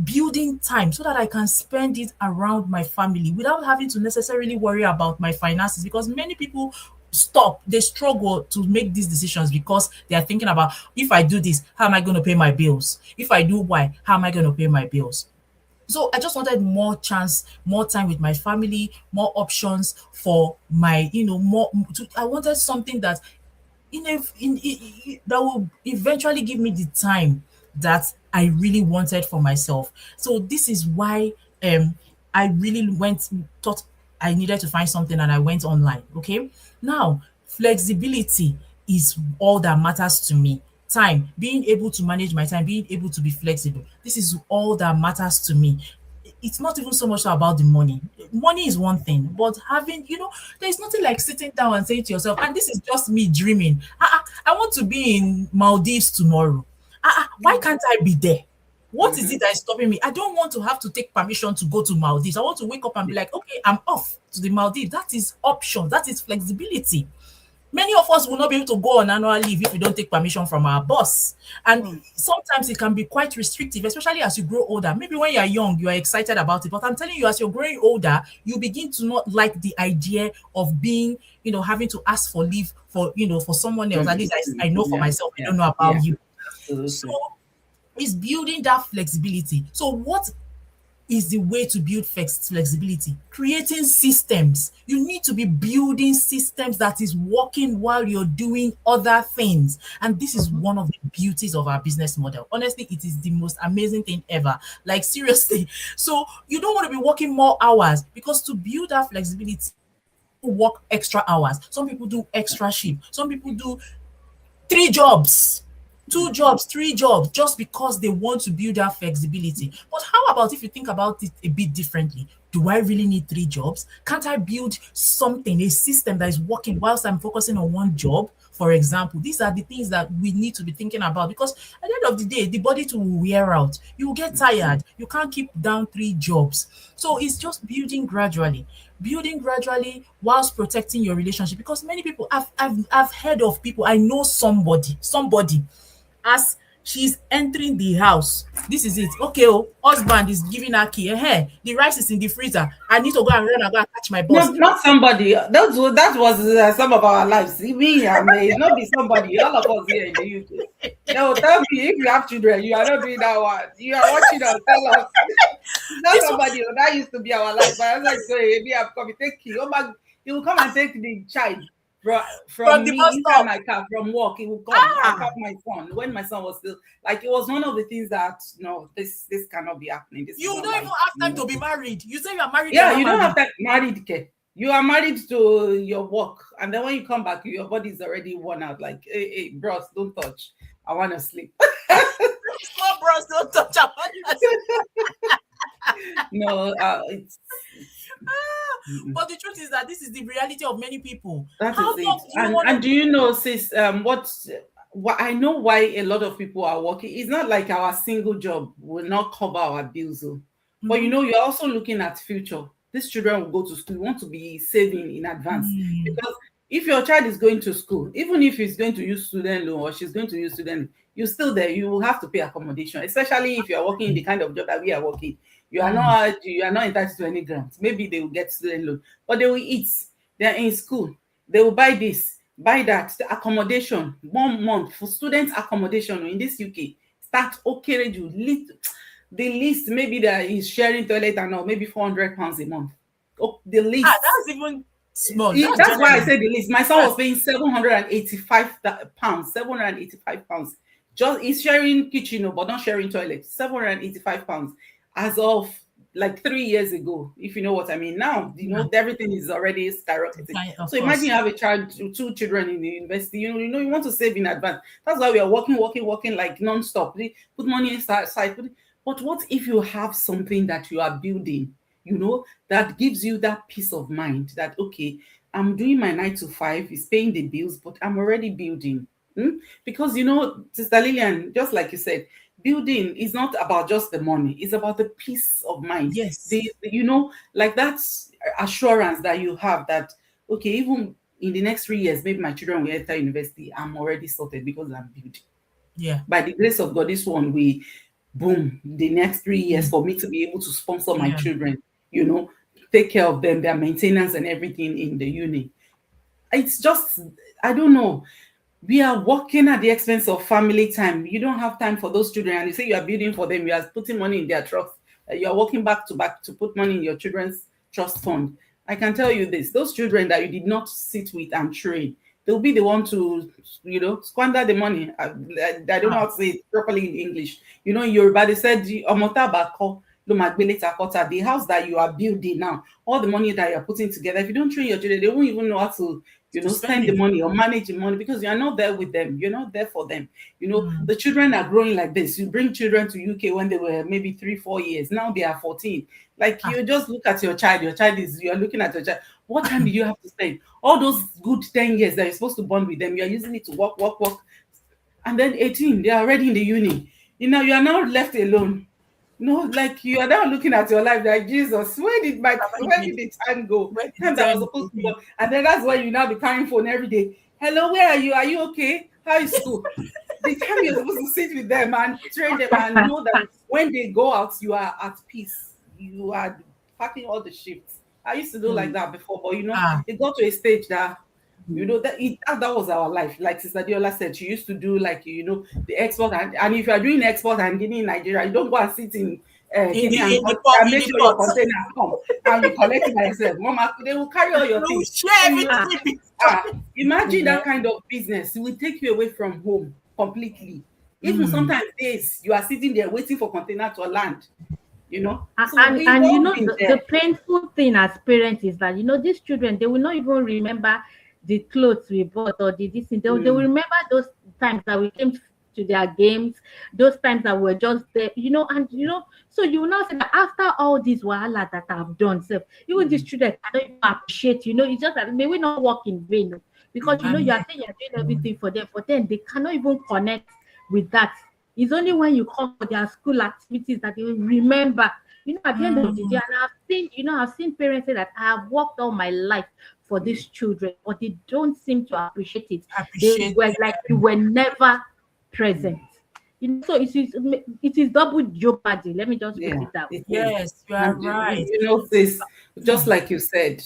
Speaker 1: building time so that I can spend it around my family without having to necessarily worry about my finances, because many people they struggle to make these decisions because they are thinking about, if I do this, how am I going to pay my bills? If I do Y, how am I going to pay my bills? So I just wanted more chance, more time with my family, more options for my, I wanted something that that will eventually give me the time that I really wanted for myself. So this is why I really thought I needed to find something, and I went online. Okay. Now, flexibility is all that matters to me. Time, being able to manage my time, being able to be flexible. This is all that matters to me. It's not even so much about the money. Money is one thing, but there's nothing like sitting down and saying to yourself, and this is just me dreaming. I want to be in Maldives tomorrow. Why can't I be there? What is it that is stopping me? I don't want to have to take permission to go to Maldives. I want to wake up and be like, okay, I'm off to the Maldives. That is option. That is flexibility. Many of us will not be able to go on annual leave if we don't take permission from our boss. And sometimes it can be quite restrictive, especially as you grow older. Maybe when you're young, you are excited about it. But I'm telling you, as you're growing older, you begin to not like the idea of being, having to ask for leave for someone else. At least I know for myself, I don't know about you.
Speaker 2: Absolutely.
Speaker 1: So it's building that flexibility. So what is the way to build flexibility? Creating systems. You need to be building systems that is working while you're doing other things. And this is one of the beauties of our business model. Honestly, it is the most amazing thing ever. Like, seriously. So you don't want to be working more hours, because to build that flexibility, work extra hours. Some people do extra shift. Some people do 3 jobs, 2 jobs, 3 jobs, just because they want to build that flexibility. But how about if you think about it a bit differently? Do I really need 3 jobs? Can't I build something, a system that is working whilst I'm focusing on one job? For example, these are the things that we need to be thinking about, because at the end of the day, the body too will wear out. You will get tired. You can't keep down 3 jobs. So it's just building gradually whilst protecting your relationship. Because many people, I've heard of people, I know somebody, as she's entering the house, this is it. Okay, husband is giving her key. The rice is in the freezer. I need to go and run and go and catch my boss.
Speaker 2: No, not somebody. That was some of our lives. Me and me, not be somebody. All of us here in the UK. They will tell me, if you have children, you are not doing that one. You are watching us. Tell us. Not somebody. That used to be our life. But I was like, maybe I've come. Take key. Oh my, he will come and take the child from
Speaker 1: the
Speaker 2: me
Speaker 1: bus
Speaker 2: inside
Speaker 1: stop.
Speaker 2: my car, from work. He will come and help my son. When my son was still, like, it was one of the things that, no, this cannot be happening. This
Speaker 1: You
Speaker 2: is
Speaker 1: don't
Speaker 2: not
Speaker 1: even
Speaker 2: life.
Speaker 1: have time to be married. You say you are married.
Speaker 2: Yeah,
Speaker 1: you're
Speaker 2: you
Speaker 1: not
Speaker 2: don't have
Speaker 1: married.
Speaker 2: that married kid. You are married to your work, and then when you come back, your body is already worn out. Like, hey, bros, don't touch. I want to sleep.
Speaker 1: Small bros don't touch our bodies.
Speaker 2: No, it's
Speaker 1: But the truth is that this is the reality of many people.
Speaker 2: that
Speaker 1: How
Speaker 2: is it.
Speaker 1: long do you want
Speaker 2: And
Speaker 1: to
Speaker 2: do you know, sis? What I know why a lot of people are working. It's not like our single job will not cover our bills, but you're also looking at future. These children will go to school. We want to be saving in advance, because If your child is going to school, even if he's going to use student loan or she's going to use student loan, you're still there. You will have to pay accommodation, especially if you are working in the kind of job that we are working. You are not entitled to any grants. Maybe they will get student loan, but they will eat. They are in school. They will buy this, buy that. The accommodation 1 month for student accommodation in this UK start okay. The least maybe that is sharing toilet and all, maybe £400 a month. Oh, the least.
Speaker 1: That's even small.
Speaker 2: That's why I said the least. My son was paying £785. £785. Just he's sharing kitchen, but not sharing toilet. £785 as of like 3 years ago, if you know what I mean. Now, everything is already skyrocketing. So imagine you have a child, 2 children in the university. You want to save in advance. That's why we are working like non-stop. Put money aside. But what if you have something that you are building, that gives you that peace of mind that, okay, I'm doing my 9 to 5, it's paying the bills, but I'm already building. Because, Sister Lillian, just like you said, building is not about just the money. It's about the peace of mind.
Speaker 1: Yes.
Speaker 2: Like that assurance that you have that, okay, even in the next 3 years, maybe my children will enter university, I'm already sorted because I'm building.
Speaker 1: Yeah.
Speaker 2: By the grace of God, this one, boom, the next 3 years for me to be able to sponsor my children, take care of them, their maintenance and everything in the uni. It's just, I don't know. We are working at the expense of family time. You don't have time for those children. And you say you are building for them. You are putting money in their trust. You are working back to back to put money in your children's trust fund. I can tell you this. Those children that you did not sit with and train, they'll be the one to, squander the money. I don't know how to say it properly in English. In Yoruba, they said, the house that you are building now, all the money that you're putting together, if you don't train your children, they won't even know how to spend the money or manage the money because you're not there with them. You're not there for them. The children are growing like this. You bring children to UK when they were maybe 3-4 years. Now they are 14. Like you just look at your child. You're looking at your child. What time did you have to spend? All those good 10 years that you're supposed to bond with them, you're using it to work. And then 18, they're already in the uni. You are now left alone. Like you are now looking at your life like, Jesus, where did the time go? Time that I was supposed to go. And then that's why you now be carrying phone every day. Hello, where are you? Are you okay? How is school? The time you're supposed to sit with them and train them and know that when they go out, you are at peace. You are packing all the shifts. I used to do like that before, but it got to a stage that that was our life. Like Sister Diola said, she used to do like the export and if you are doing export and Guinea in Nigeria, you don't go and sit in Guinea and make sure your container come and you collect it by yourself. Mama, they will carry all your things. Imagine that kind of business. It will take you away from home completely. Even sometimes days you are sitting there waiting for container to land. So
Speaker 3: the painful thing as parents is that these children, they will not even remember the clothes we bought or this thing. They will remember those times that we came to their games, those times that we're just there, so you will not say that after all this wahala that I've done, so even these children cannot even appreciate, it's just that may we not work in vain because you are saying you're doing everything for them, they cannot even connect with that. It's only when you come for their school activities that they will remember. At the end of the day, and I've seen parents say that I have worked all my life for these children, but they don't seem to appreciate it. They were like you were never present. So it is double jeopardy. Let me just put it that way.
Speaker 1: Yes, you are right.
Speaker 2: This, just like you said,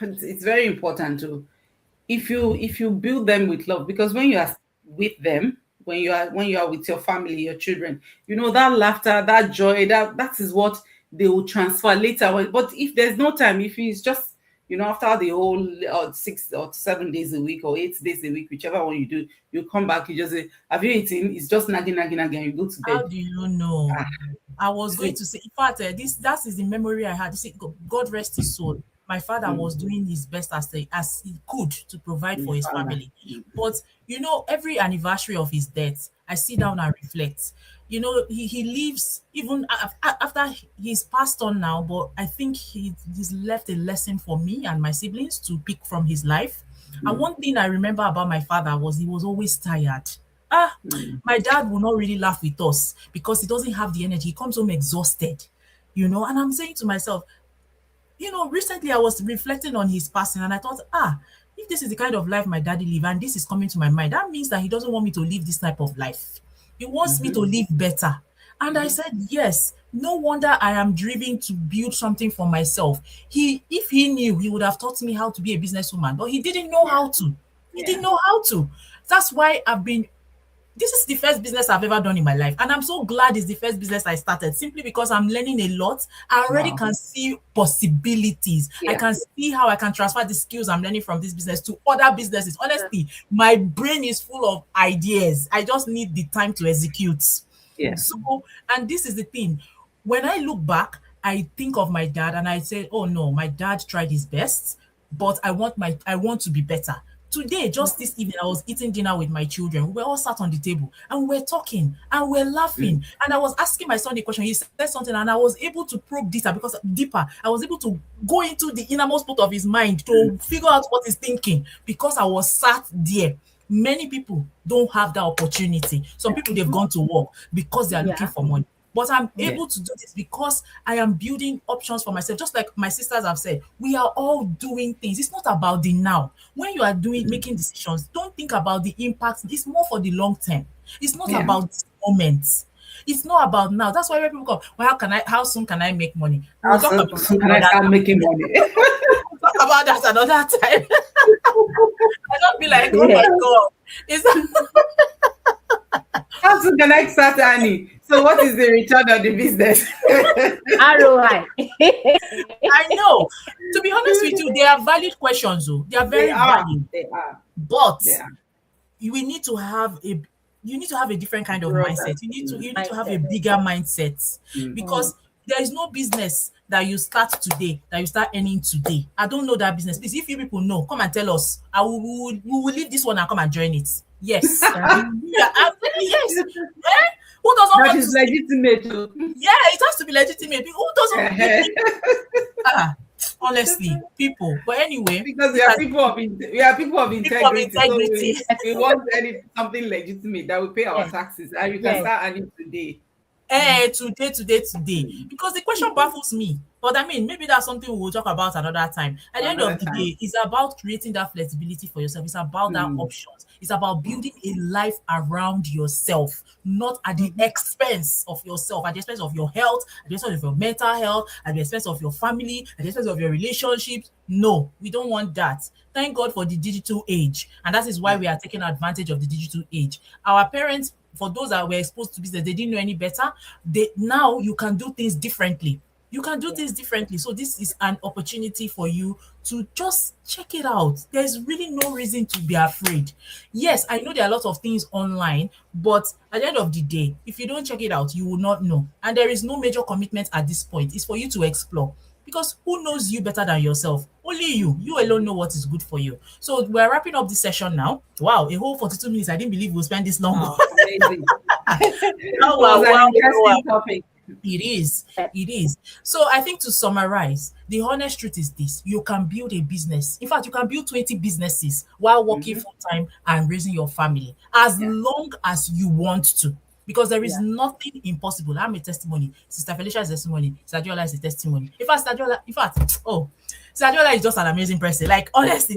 Speaker 2: it's very important to if you build them with love, because when you are with them, when you are with your family, your children, that laughter, that joy, that is what they will transfer later. But if there's no time, if it's just after the whole 6 or 7 days a week or 8 days a week, whichever one you do, you come back, you just say, have you eaten? It's just nagging, you go to bed.
Speaker 1: How do you know? I was going to say, in fact, that is the memory I had. God rest his soul. My father was doing his best as he could to provide for his family. But, every anniversary of his death, I sit down and reflect. He lives even after he's passed on now, but I think he's left a lesson for me and my siblings to pick from his life. And one thing I remember about my father was he was always tired. My dad will not really laugh with us because he doesn't have the energy. He comes home exhausted, and I'm saying to myself, recently I was reflecting on his passing and I thought, if this is the kind of life my daddy live and this is coming to my mind, that means that he doesn't want me to live this type of life. He wants me to live better. And I said, yes, no wonder I am driven to build something for myself. If he knew, he would have taught me how to be a businesswoman, but he didn't know how to. He didn't know how to. That's why this is the first business I've ever done in my life. And I'm so glad it's the first business I started, simply because I'm learning a lot. I already can see possibilities. I can see how I can transfer the skills I'm learning from this business to other businesses. Honestly, my brain is full of ideas. I just need the time to execute. So, and this is the thing. When I look back, I think of my dad and I say, oh no, my dad tried his best, but I want to be better. Today, just this evening, I was eating dinner with my children. We were all sat on the table and we were talking and we were laughing. And I was asking my son a question. He said something and I was able to probe deeper. I was able to go into the innermost part of his mind to figure out what he's thinking, because I was sat there. Many people don't have that opportunity. Some people, they've gone to work because they are looking for money. But I'm able to do this because I am building options for myself. Just like my sisters have said, we are all doing things. It's not about the now. When you are making decisions, don't think about the impact. It's more for the long term. It's not about this moment. It's not about now. That's why when people go, well, how soon can I make money?
Speaker 2: How soon can I start making money?
Speaker 1: We'll talk about that another time. I don't be like, oh my God.
Speaker 2: How soon can I start earning? So what is the return of the business?
Speaker 3: ROI.
Speaker 1: I know. To be honest with you, they are valid questions, though. They are very valid.
Speaker 2: They are.
Speaker 1: But we need to have a different kind of mindset. You need to have a bigger mindset, because there is no business that you start today that you start earning today. I don't know that business. Please, if you people know, come and tell us. We will leave this one and come and join it. Yes. Yes. Who doesn't
Speaker 2: that
Speaker 1: want
Speaker 2: is
Speaker 1: to
Speaker 2: legitimate?
Speaker 1: Yeah, it has to be legitimate. Who doesn't? Honestly, people. But anyway,
Speaker 2: because we are people of integrity. So we want something legitimate that will pay our taxes, and you can start earning today.
Speaker 1: Today. Because the question baffles me. But I mean, maybe that's something we will talk about another time. At the end of the day, it's about creating that flexibility for yourself. It's about that options. It's about building a life around yourself, not at the expense of yourself, at the expense of your health, at the expense of your mental health, at the expense of your family, at the expense of your relationships. No, we don't want that. Thank God for the digital age. And that is why we are taking advantage of the digital age. Our parents, for those that were exposed to business, they didn't know any better. Now you can do things differently. You can do things differently. So this is an opportunity for you to just check it out. There's really no reason to be afraid. Yes, I know there are a lot of things online, but at the end of the day, if you don't check it out, you will not know. And there is no major commitment at this point. It's for you to explore. Because who knows you better than yourself? Only you. You alone know what is good for you. So we're wrapping up this session now. Wow, a whole 42 minutes. I didn't believe we'll spend this long.
Speaker 2: Amazing. Interesting topic.
Speaker 1: It is. So I think, to summarize, the honest truth is this: you can build a business. In fact, you can build 20 businesses while working full-time and raising your family, as long as you want to. Because there is nothing impossible. I'm a testimony. Sister Felicia is a testimony. Sister Jola is a testimony. Sister Jola is just an amazing person. Like, honestly.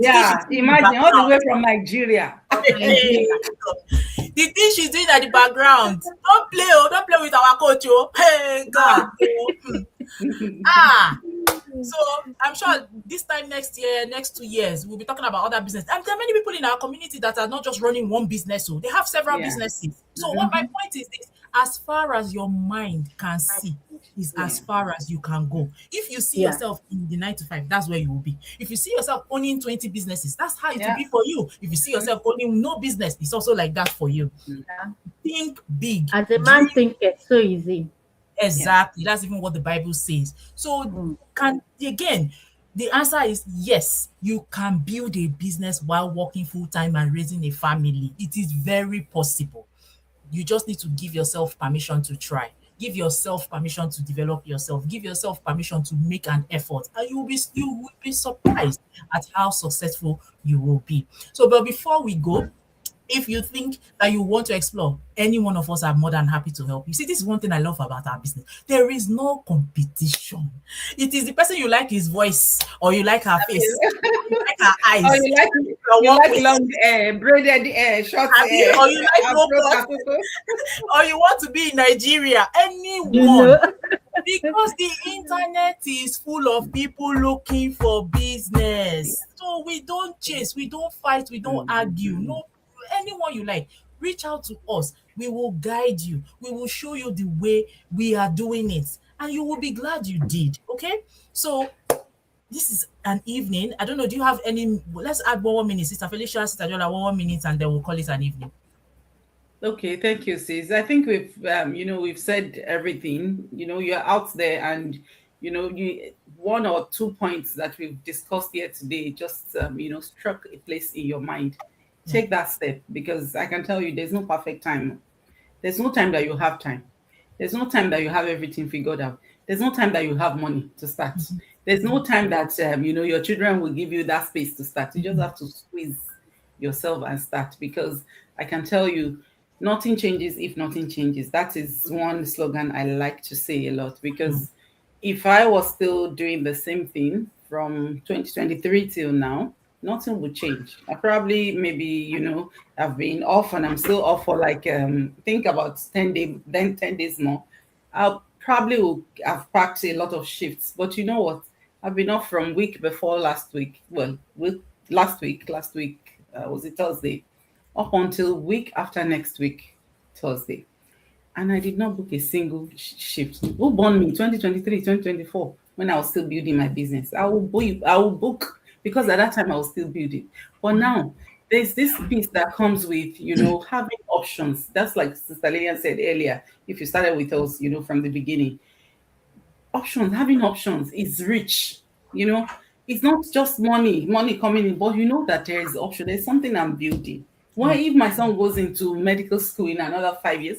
Speaker 2: Imagine all the way from Nigeria.
Speaker 1: The thing she's doing at the background. Don't play with our coach. Hey, God. So I'm sure this time next year, next 2 years, we'll be talking about other business. And there are many people in our community that are not just running one business. So they have several businesses. So what my point is this: as far as your mind can see, is as far as you can go. If you see yourself in the 9 to 5, that's where you will be. If you see yourself owning 20 businesses, that's how it will be for you. If you see yourself owning no business, it's also like that for you. Think big.
Speaker 3: As a man think it's so easy.
Speaker 1: Exactly. That's even what the Bible says. So the answer is yes, you can build a business while working full-time and raising a family. It is very possible. You just need to give yourself permission to try. Give yourself permission to develop yourself. Give yourself permission to make an effort, and you will be surprised at how successful you will be. So, but before we go, If you think that you want to explore, any one of us are more than happy to help you. See, this is one thing I love about our business. There is no competition. It is the person you like his voice, or you like her face, you like her
Speaker 2: Oh,
Speaker 1: eyes, you
Speaker 2: you
Speaker 1: work
Speaker 2: like
Speaker 1: with,
Speaker 2: long hair, braided hair, short
Speaker 1: abi,
Speaker 2: hair,
Speaker 1: or you like low
Speaker 2: afro
Speaker 1: cut,
Speaker 2: takoko.
Speaker 1: or you want to be in Nigeria.
Speaker 3: You know.
Speaker 1: Anyone. Because the internet is full of people looking for business. So we don't chase, we don't fight, we don't argue. No, anyone you like, reach out to us. We will guide you. We will show you the way we are doing it. And you will be glad you did. Okay? So this is an evening. I don't know. Do you have any? Let's add 1 minute, Sister Felicia, Sister Jola, 1 minute, and then we'll call it an evening.
Speaker 2: Okay, thank you, sis. I think we've said everything. You're out there, and you one or two points that we've discussed here today just struck a place in your mind.
Speaker 1: Yeah.
Speaker 2: Take that step, because I can tell you there's no perfect time. There's no time that you have time. There's no time that you have everything figured out. There's no time that you have money to start. There's no time that your children will give you that space to start. You just have to squeeze yourself and start, because I can tell you nothing changes if nothing changes. That is one slogan I like to say a lot, because if I was still doing the same thing from 2023 till now, nothing would change. I probably maybe, I've been off and I'm still off for like think about 10 days, then 10 days more. I'll probably will have packed a lot of shifts. But you know what? I've been off from week before last week. Well, last week was it Thursday? Up until week after next week, Thursday. And I did not book a single shift. Who born me 2023, 2024, when I was still building my business? I will book, because at that time I was still building. But now there's this piece that comes with, having options. That's like Sister Lillian said earlier. If you started with us, from the beginning, having options is rich. It's not just money coming in, but you know that there is option. There's something I'm building. Why, if my son goes into medical school in another 5 years,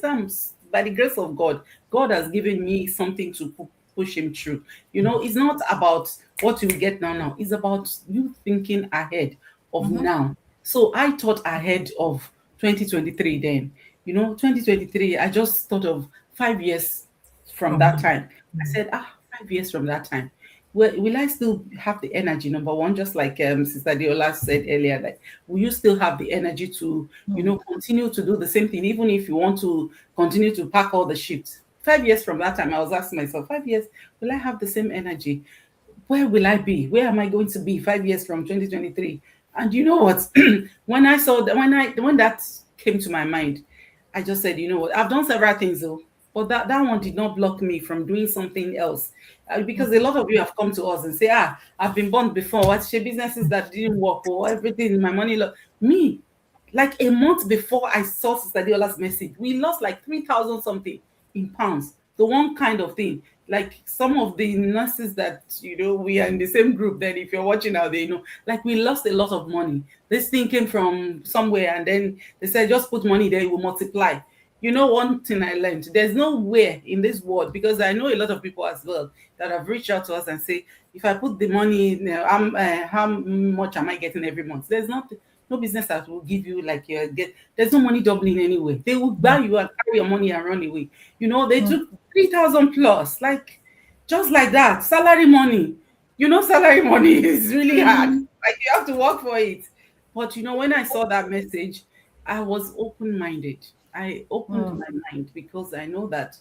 Speaker 2: by the grace of God, God has given me something to push him through. It's not about what you get now. It's about you thinking ahead of now. So I thought ahead of 2023 then. 2023, I just thought of 5 years from that time. I said, 5 years from that time, will I still have the energy? Number one, just like Sister Diola said earlier, like, will you still have the energy to, continue to do the same thing, even if you want to continue to pack all the shifts? 5 years from that time, I was asking myself, 5 years, will I have the same energy? Where will I be? Where am I going to be 5 years from 2023? And you know what? When I saw that, when that came to my mind, I just said, you know what? I've done several things though, but that one did not block me from doing something else. Because a lot of you have come to us and say, I've been burned before. What's your businesses that didn't work, or everything, my money? Me, like a month before I saw Sister Diola's message, we lost like 3,000 something in pounds. The one kind of thing. Like some of the nurses that, we are in the same group, then if you're watching out there, like we lost a lot of money. This thing came from somewhere, and then they said, just put money there, it will multiply. One thing I learned, there's nowhere in this world, because I know a lot of people as well that have reached out to us and say, if I put the money in, how much am I getting every month? There's no business that will give you like there's no money doubling anyway. They will buy you and carry your money and run away. They took 3,000 plus, like just like that. Salary money. Salary money is really hard. Like you have to work for it. But when I saw that message, I was open-minded. I opened my mind, because I know that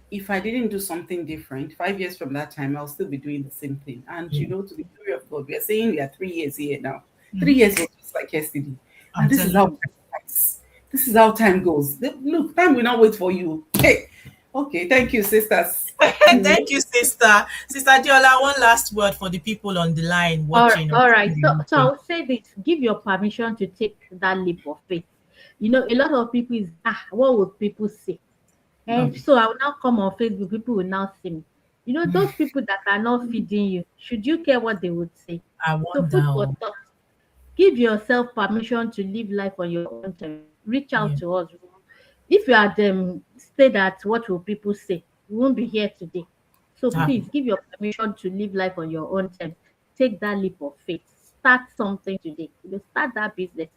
Speaker 2: if I didn't do something different, 5 years from that time, I'll still be doing the same thing. And to the glory of God, we are saying we are 3 years here now. 3 years was just like yesterday. And this is how time flies. This is how time goes. Look, time will not wait for you. Hey, okay, thank you, sisters.
Speaker 1: Thank you, sister. Sister Diola, one last word for the people on the line watching.
Speaker 3: All right. So I'll say this: give your permission to take that leap of faith. A lot of people is what would people say? And so I will now come on Facebook, people will now see me. Those people that are not feeding you, should you care what they would say?
Speaker 1: I
Speaker 3: So
Speaker 1: wonder.
Speaker 3: food for thought. Give yourself permission to live life on your own terms. Reach out to us. If you are them stay that what will people say, you won't be here today. So please give your permission to live life on your own terms. Take that leap of faith. Start something today. Start that business.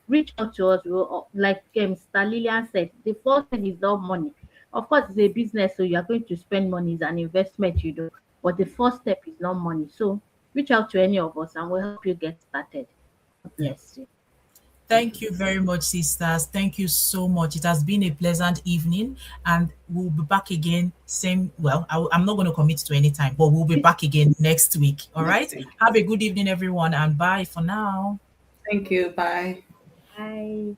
Speaker 3: reach out to us. We'll, like Star Lillian said, the first thing is not money. Of course, it's a business, so you are going to spend money. It's an investment you do. But the first step is not money. So reach out to any of us and we'll help you get started. God
Speaker 1: Yeah.
Speaker 3: bless you.
Speaker 1: Thank you very much, sisters. Thank you so much. It has been a pleasant evening, and we'll be back again. Same, well, I'm not going to commit to any time, but we'll be back again next week. All
Speaker 2: Next
Speaker 1: right.
Speaker 2: week.
Speaker 1: Have a good evening, everyone, and bye for now.
Speaker 2: Thank you. Bye.
Speaker 3: Bye.